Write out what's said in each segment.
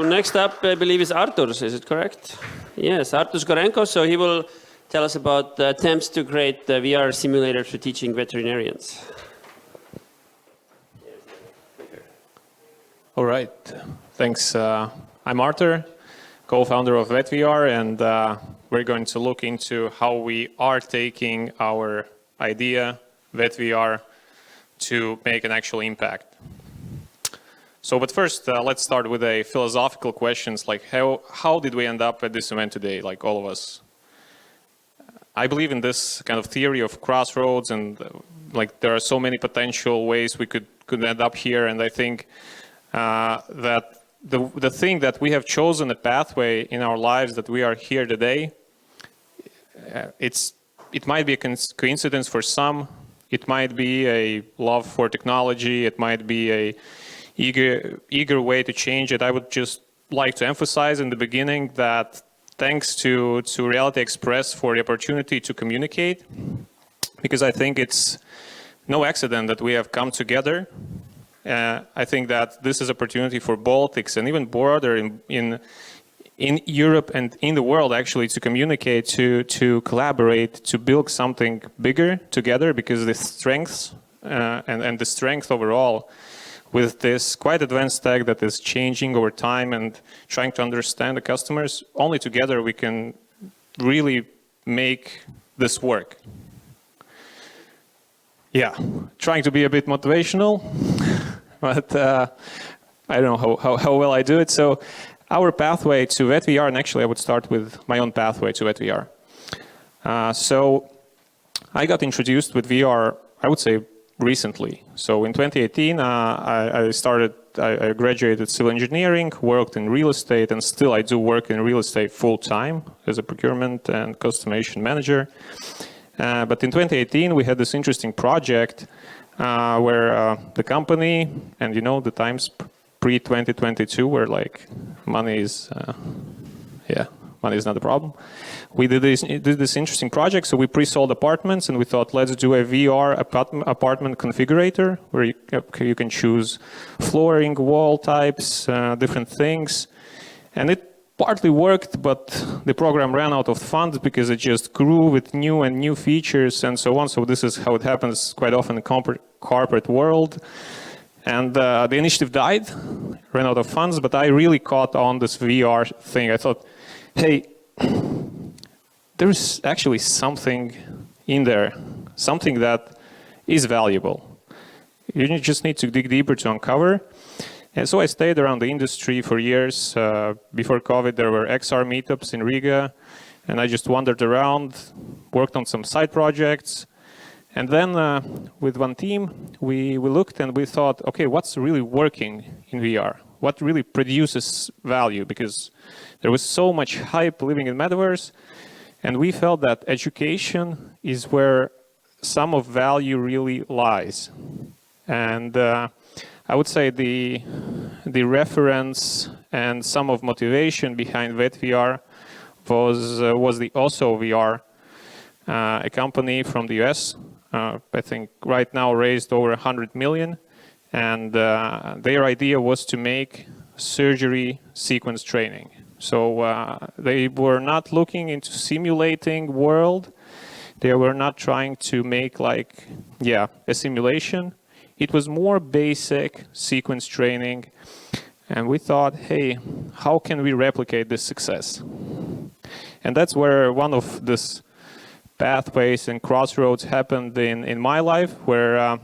next up, I believe, is Artūrs. Is it correct? Yes, Artūrs Gorenko. So he will tell us about the attempts to create the VR simulator for teaching veterinarians. All right. Thanks. I'm Artur, co-founder of VetVR, and we're going to look into how we are taking our idea, VetVR, to make an actual impact. So, but first, let's start with a philosophical questions like how did we end up at this event today, like all of us? I believe in this kind of theory of crossroads, and like there are so many potential ways we could end up here, and I think that the thing that we have chosen a pathway in our lives that we are here today, it might be a coincidence for some, it might be a love for technology, it might be a eager way to change it. I would just like to emphasize in the beginning that thanks to realiti.express for the opportunity to communicate, because I think it's no accident that we have come together. I think that this is an opportunity for Baltics and even broader in Europe and in the world actually to communicate, to collaborate, to build something bigger together, because the strengths and the strength overall with this quite advanced tech that is changing over time and trying to understand the customers, only together we can really make this work. Yeah, trying to be a bit motivational, but I don't know how well I do it. So our pathway to VetVR, and actually I would start with my own pathway to VetVR. So I got introduced with VR, I would say, recently. So in 2018, I graduated civil engineering, worked in real estate, and still I do work in real estate full-time as a procurement and customization manager. But in 2018, we had this interesting project where the company, and you know, the times pre-2022 were like money is not a problem. We did this interesting project, so we pre-sold apartments, and we thought, let's do a VR apartment configurator where you can choose flooring, wall types, different things. And it partly worked, but the program ran out of funds because it just grew with new features and so on. So this is how it happens quite often in the corporate world. And the initiative died, ran out of funds, but I really caught on this VR thing. I thought, hey, there's actually something in there, something that is valuable. You just need to dig deeper to uncover. And so I stayed around the industry for years. Before COVID, there were XR meetups in Riga, and I just wandered around, worked on some side projects. And then with one team, we looked and we thought, okay, what's really working in VR? What really produces value? Because there was so much hype living in metaverse, and we felt that education is where some of value really lies. And I would say the reference and some of motivation behind VetVR was the OSO VR, a company from the US. I think right now raised over 100 million, and their idea was to make surgery sequence training. So they were not looking into simulating world. They were not trying to make a simulation. It was more basic sequence training, and we thought, hey, how can we replicate this success? And that's where one of this pathways and crossroads happened in my life, where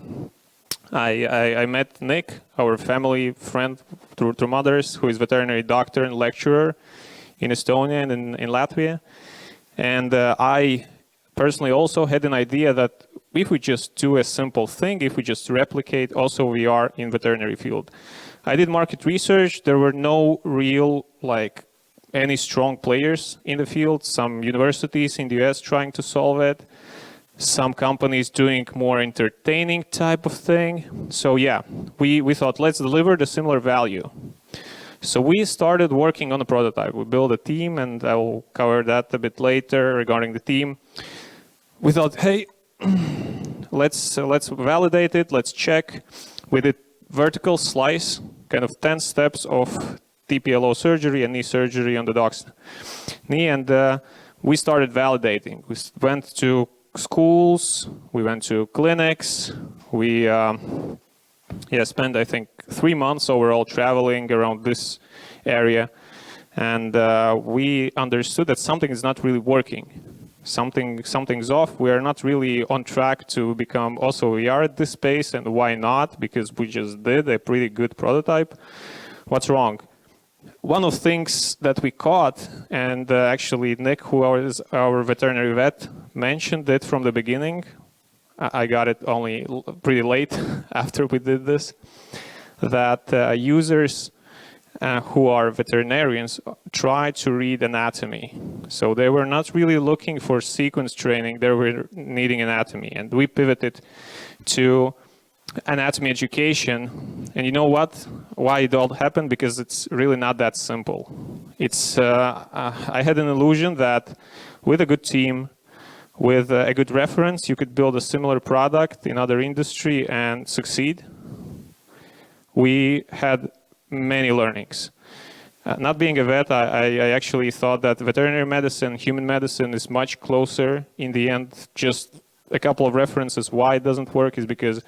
I met Nick, our family friend through mothers, who is veterinary doctor and lecturer in Estonia and in Latvia. And I personally also had an idea that if we just do a simple thing, if we just replicate also VR in veterinary field. I did market research. There were no real any strong players in the field. Some universities in the US trying to solve it. Some companies doing more entertaining type of thing. So yeah, we thought, let's deliver the similar value. So we started working on a prototype. We built a team, and I will cover that a bit later regarding the team. We thought, hey, let's validate it, let's check. We did vertical slice, kind of 10 steps of TPLO surgery and knee surgery on the dog's knee, and we started validating. We went to schools, we went to clinics, we spent, I think, 3 months overall traveling around this area, and we understood that something is not really working. Something's off. We are not really on track to become also VR at this space, and why not? Because we just did a pretty good prototype. What's wrong? One of the things that we caught, and actually Nick, who is our veterinary vet, mentioned it from the beginning. I got it only pretty late after we did this, that users who are veterinarians try to read anatomy. So they were not really looking for sequence training, they were needing anatomy. And we pivoted to anatomy education. And you know what? Why it all happened? Because it's really not that simple. It's I had an illusion that with a good team, with a good reference, you could build a similar product in other industry and succeed. We had many learnings. Not being a vet, I actually thought that veterinary medicine, human medicine is much closer. In the end, just a couple of references why it doesn't work is because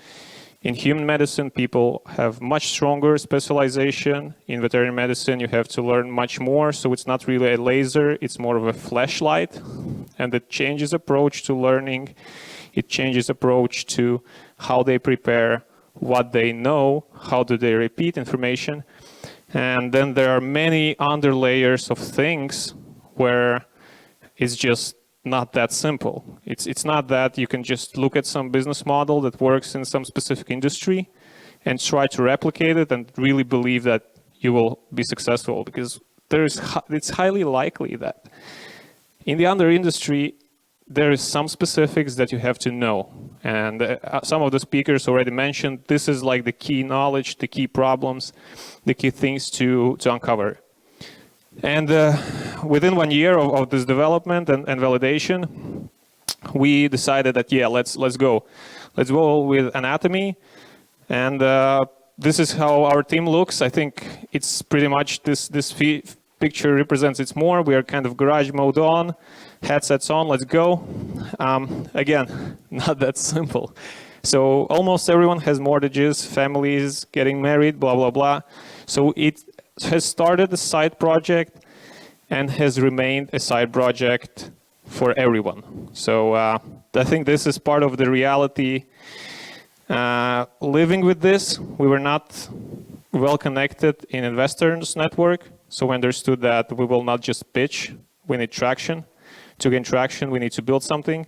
in human medicine, people have much stronger specialization. In veterinary medicine, you have to learn much more, so it's not really a laser, it's more of a flashlight. And it changes approach to learning, it changes approach to how they prepare, what they know, how do they repeat information. And then there are many under layers of things where it's just not that simple. It's not that you can just look at some business model that works in some specific industry and try to replicate it and really believe that you will be successful, because it's highly likely that in the other industry there is some specifics that you have to know. And some of the speakers already mentioned this is like the key knowledge, the key problems, the key things to uncover. And within 1 year of this development and validation, we decided that, yeah, let's go. Let's go with anatomy. And this is how our team looks. I think it's pretty much this picture represents it more. We are kind of garage mode on, headsets on, let's go. Again, not that simple. So almost everyone has mortgages, families, getting married, blah, blah, blah. So it has started a side project and has remained a side project for everyone. So I think this is part of the reality. Living with this, we were not well connected in investors network, so we understood that we will not just pitch, we need traction. To gain traction, we need to build something,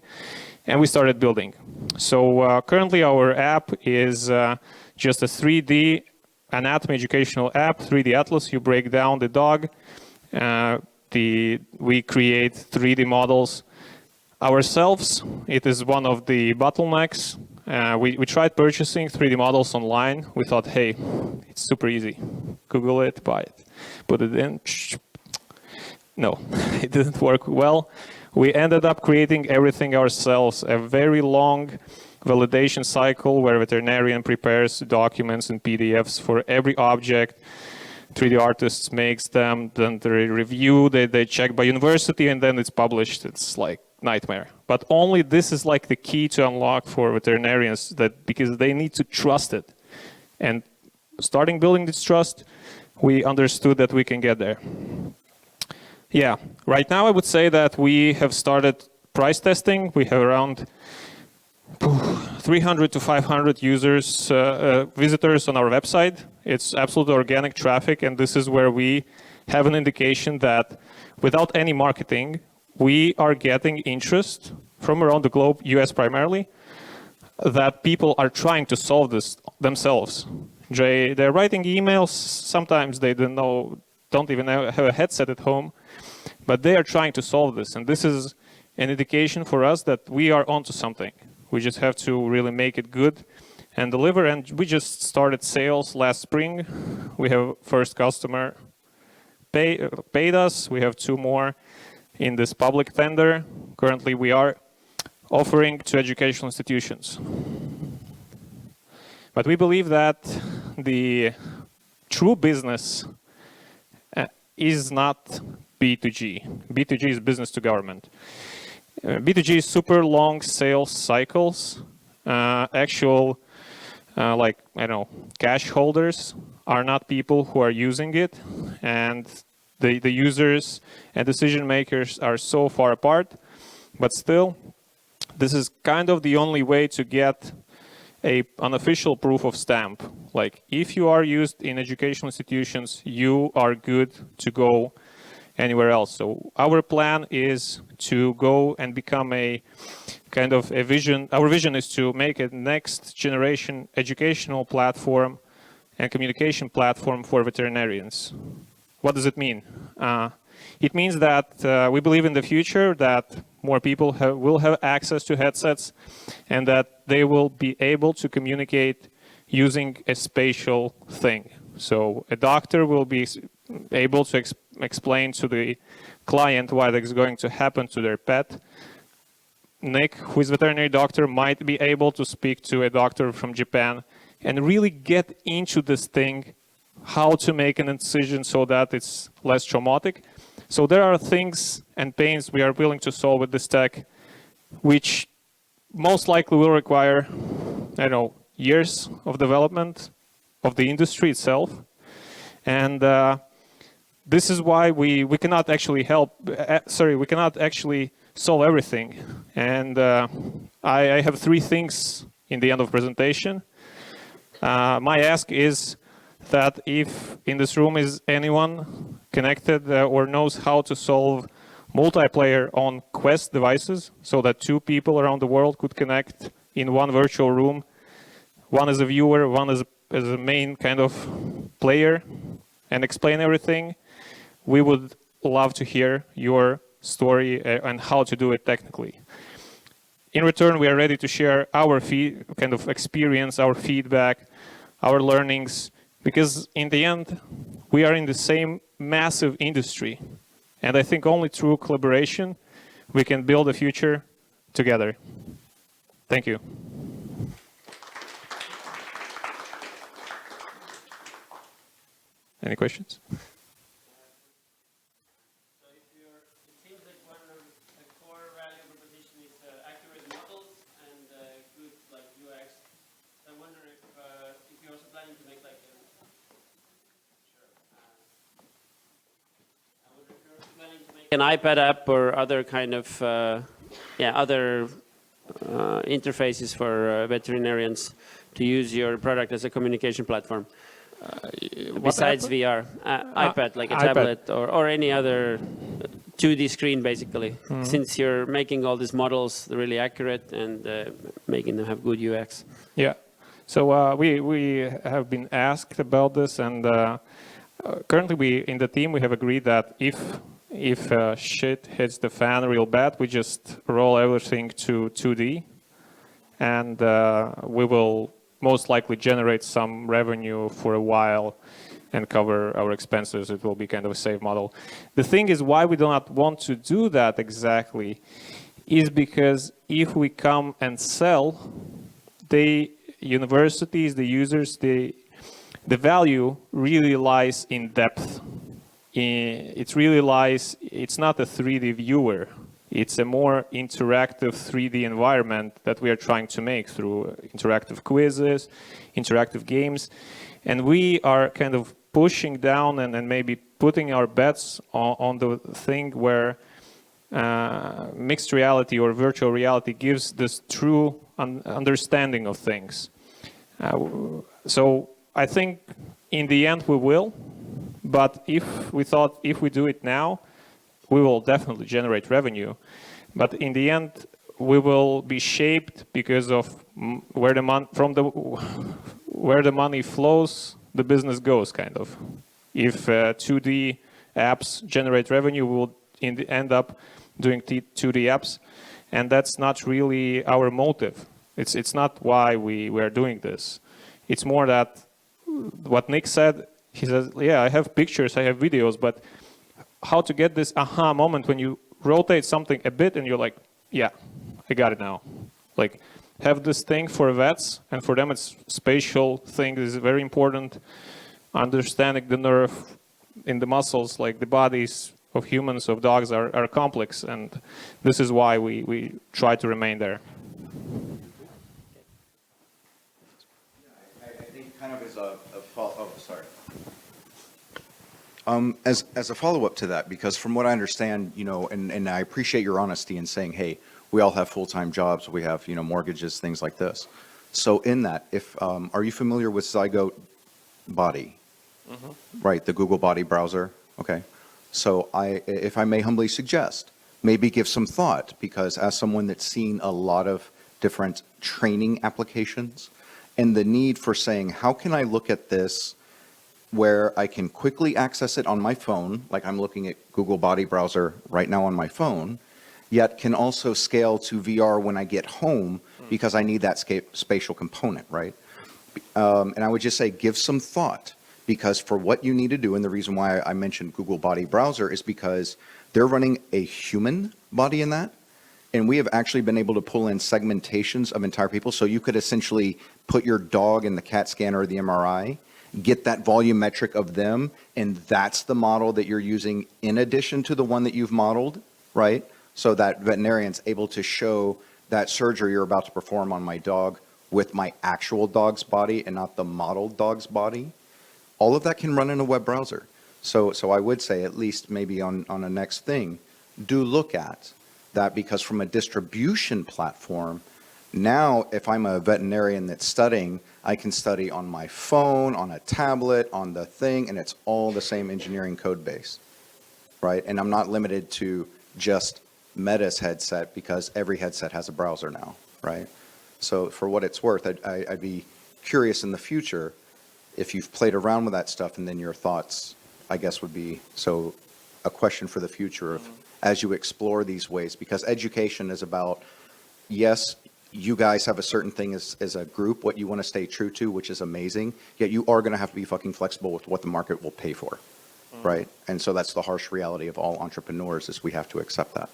and we started building. So currently our app is just a 3D anatomy educational app, 3D Atlas. You break down the dog. We create 3D models ourselves. It is one of the bottlenecks. We tried purchasing 3D models online. We thought, hey, it's super easy. Google it, buy it, put it in. No, it didn't work well. We ended up creating everything ourselves, a very long validation cycle where a veterinarian prepares documents and PDFs for every object. 3D artists makes them, then they review, they check by university, and then it's published. It's like nightmare. But only this is like the key to unlock for veterinarians, that because they need to trust it. And starting building this trust, we understood that we can get there. Yeah, right now I would say that we have started price testing. We have around 300 to 500 users, visitors on our website. It's absolute organic traffic, and this is where we have an indication that without any marketing, we are getting interest from around the globe, US primarily, that people are trying to solve this themselves. They're writing emails, sometimes they don't even have a headset at home, but they are trying to solve this, and this is an indication for us that we are onto something. We just have to really make it good and deliver. And we just started sales last spring. We have first customer paid us. We have 2 more in this public tender. Currently, we are offering to educational institutions. But we believe that the true business is not B2G. B2G is business to government. B2G is super long sales cycles. Actual, like, I don't know, cash holders are not people who are using it. And the users and decision makers are so far apart. But still, this is kind of the only way to get an unofficial proof of stamp. Like, if you are used in educational institutions, you are good to go anywhere else. So our plan is to go and become a kind of a vision. Our vision is to make a next generation educational platform and communication platform for veterinarians. What does it mean? It means that we believe in the future that more people will have access to headsets and that they will be able to communicate using a spatial thing. So a doctor will be able to explain to the client what is going to happen to their pet. Nick, who is a veterinary doctor, might be able to speak to a doctor from Japan and really get into this thing, how to make an incision so that it's less traumatic. So there are things and pains we are willing to solve with this tech, which most likely will require, I don't know, years of development of the industry itself. And this is why we cannot actually we cannot actually solve everything. And I have 3 things in the end of presentation. My ask is that if in this room is anyone connected or knows how to solve multiplayer on Quest devices so that 2 people around the world could connect in one virtual room, one as a viewer, one as a main kind of player, and explain everything, we would love to hear your story and how to do it technically. In return, we are ready to share our kind of experience, our feedback, our learnings, because in the end, we are in the same massive industry. And I think only through collaboration, we can build a future together. Thank you. Any questions? An iPad app or other kind of other interfaces for veterinarians to use your product as a communication platform besides VR, iPad, like a tablet or any other 2D screen, basically. Since you're making all these models really accurate and making them have good UX. Yeah. So we have been asked about this, and currently in the team we have agreed that if shit hits the fan real bad, we just roll everything to 2D, and we will most likely generate some revenue for a while and cover our expenses. It will be kind of a safe model. The thing is, why we do not want to do that exactly is because if we come and sell, the universities, the users, the value really lies in depth. It really lies, it's not a 3D viewer. It's a more interactive 3D environment that we are trying to make through interactive quizzes, interactive games. And we are kind of pushing down and maybe putting our bets on the thing where mixed reality or virtual reality gives this true understanding of things. So I think in the end we will. But if we do it now, we will definitely generate revenue. But in the end, we will be shaped because of where the money flows, the business goes, kind of. If 2D apps generate revenue, we will end up doing 2D apps, and that's not really our motive. It's not why we are doing this. It's more that what Nick said. He says, yeah, I have pictures, I have videos, but how to get this aha moment when you rotate something a bit and you're like, yeah, I got it now. Like, have this thing for vets, and for them it's spatial thing is very important. Understanding the nerve, in the muscles, like the bodies of humans, of dogs, are complex, and this is why we try to remain there. I think kind of as a as a follow-up to that, because from what I understand, you know, and I appreciate your honesty in saying, hey, we all have full-time jobs, we have, you know, mortgages, things like this. So in that, if are you familiar with Zygote Body? Right, the Google Body browser. Okay, so if I may humbly suggest, maybe give some thought, because as someone that's seen a lot of different training applications, and the need for saying, how can I look at this where I can quickly access it on my phone, like I'm looking at Google Body browser right now on my phone, yet can also scale to VR when I get home, because I need that spatial component, right? And I would just say, give some thought, because for what you need to do, and the reason why I mentioned Google Body browser is because they're running a human body in that, and we have actually been able to pull in segmentations of entire people. So you could essentially put your dog in the CAT scanner or the MRI, get that volumetric of them, and that's the model that you're using in addition to the one that you've modeled, right? So that veterinarian's able to show that surgery you're about to perform on my dog with my actual dog's body and not the modeled dog's body. All of that can run in a web browser. So I would say, at least maybe on a next thing, do look at that, because from a distribution platform, now if I'm a veterinarian that's studying, I can study on my phone, on a tablet, on the thing, and it's all the same engineering code base, right? And I'm not limited to just Meta's headset, because every headset has a browser now, right? So for what it's worth, I'd be curious in the future if you've played around with that stuff, and then your thoughts, I guess, would be, so a question for the future of, as you explore these ways, because education is about, yes, you guys have a certain thing as a group, what you want to stay true to, which is amazing, yet you are going to have to be fucking flexible with what the market will pay for, right? And so that's the harsh reality of all entrepreneurs, is we have to accept that.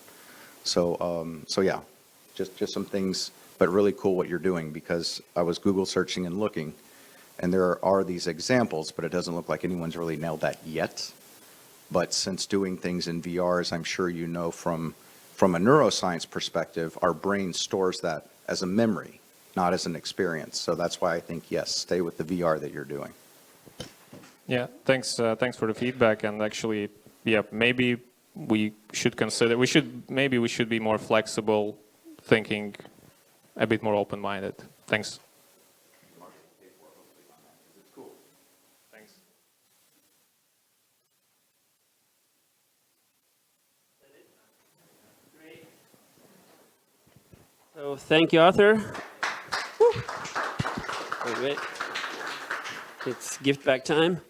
So yeah, just some things, but really cool what you're doing, because I was Google searching and looking, and there are these examples, but it doesn't look like anyone's really nailed that yet. But since doing things in VR, as I'm sure you know from a neuroscience perspective, our brain stores that as a memory, not as an experience. So that's why I think, yes, stay with the VR that you're doing. Yeah, thanks for the feedback. And actually, yeah, maybe we should consider, we should be more flexible, thinking a bit more open-minded. Thanks. Thanks. So thank you, Arthur. Wait. It's gift bag time.